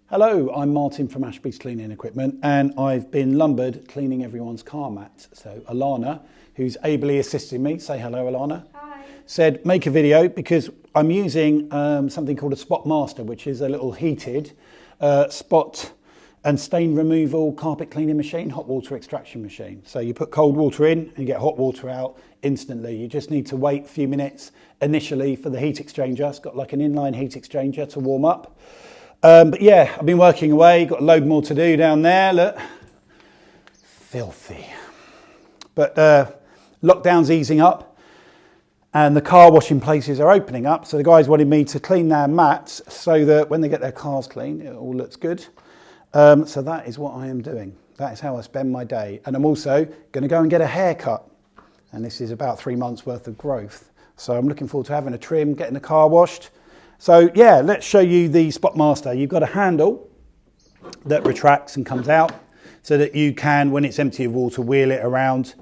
Hello, I'm Martin from Ashbys Cleaning Equipment, and I've been lumbered cleaning everyone's car mats. So Alana, who's ably assisting me, say hello Alana. Hi. Said make a video because I'm using something called a Spot Master, which is a little heated spot and stain removal carpet cleaning machine, hot water extraction machine. So you put cold water in and you get hot water out instantly. You just need to wait a few minutes initially for the heat exchanger. It's got like an inline heat exchanger to warm up. But yeah, I've been working away, got a load more to do down there, look. Filthy. But lockdown's easing up and the car washing places are opening up. So the guys wanted me to clean their mats so that when they get their cars clean, it all looks good. So that is what I am doing. That is how I spend my day. And I'm also going to go and get a haircut. And this is about 3 months worth of growth. So I'm looking forward to having a trim, getting the car washed. So yeah, let's show you the Spot Master. You've got a handle that retracts and comes out so that you can, when it's empty of water, wheel it around.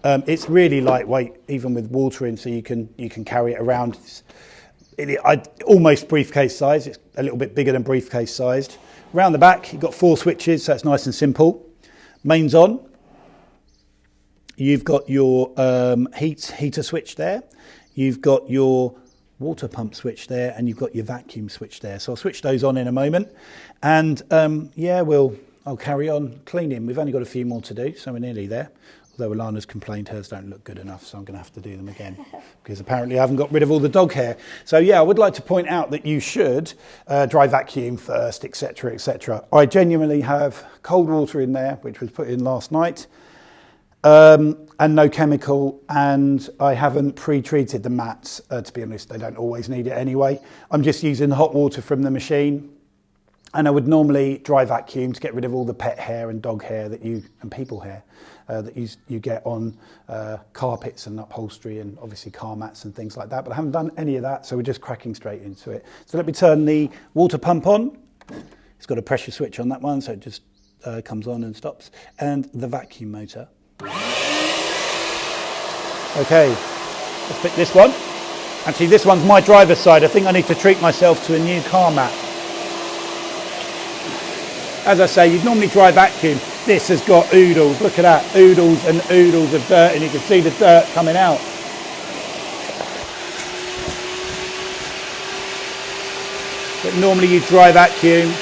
It's really lightweight, even with water in, so you can carry it around. Almost briefcase size. It's a little bit bigger than briefcase sized. Around the back, you've got 4 switches, so it's nice and simple. Mains on. You've got your heater switch there. You've got your water pump switch there, and you've got your vacuum switch there. So I'll switch those on in a moment. And yeah, I'll carry on cleaning. We've only got a few more to do, so we're nearly there. Although Alana's complained hers don't look good enough, so I'm going to have to do them again because apparently I haven't got rid of all the dog hair. So yeah, I would like to point out that you should dry vacuum first, etc., etc. I genuinely have cold water in there, which was put in last night, and no chemical, and I haven't pre-treated the mats. To be honest, they don't always need it anyway. I'm just using the hot water from the machine. And I would normally dry vacuum to get rid of all the pet hair and dog hair and people hair that you get on carpets and upholstery and obviously car mats and things like that. But I haven't done any of that, so we're just cracking straight into it. So let me turn the water pump on. It's got a pressure switch on that one, so it just comes on and stops. And the vacuum motor. Okay, let's pick this one. Actually, this one's my driver's side. I think I need to treat myself to a new car mat. As I say, you'd normally dry vacuum. This has got oodles. Look at that, oodles and oodles of dirt, and you can see the dirt coming out. But normally you dry vacuum.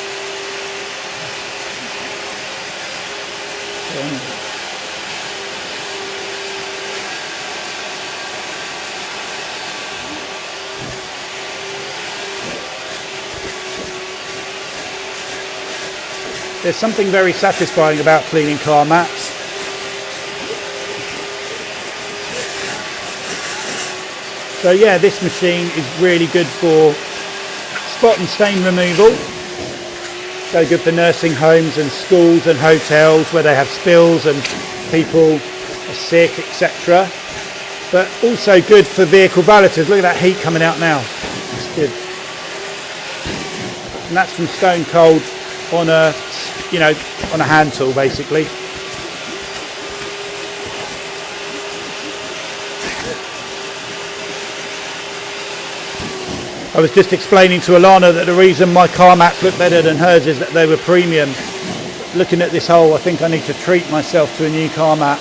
There's something very satisfying about cleaning car mats. So yeah, this machine is really good for spot and stain removal. So good for nursing homes and schools and hotels where they have spills and people are sick, etc. But also good for vehicle valeters. Look at that heat coming out now. That's good. And that's from Stone Cold on a hand tool basically. I was just explaining to Alana that the reason my car mats look better than hers is that they were premium. Looking at this hole, I think I need to treat myself to a new car mat.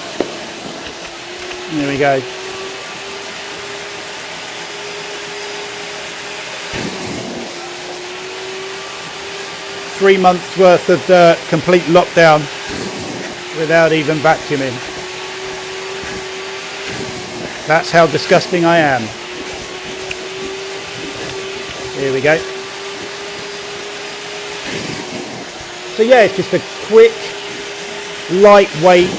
There we go. Three months worth of dirt, complete lockdown without even vacuuming. That's how disgusting I am. Here we go. So yeah, it's just a quick, lightweight,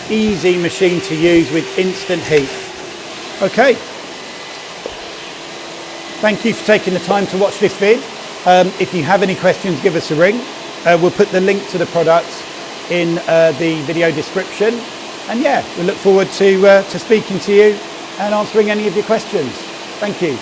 easy machine to use with instant heat. Okay. Thank you for taking the time to watch this vid. If you have any questions, give us a ring. We'll put the link to the products in the video description. And yeah, we look forward to speaking to you and answering any of your questions. Thank you.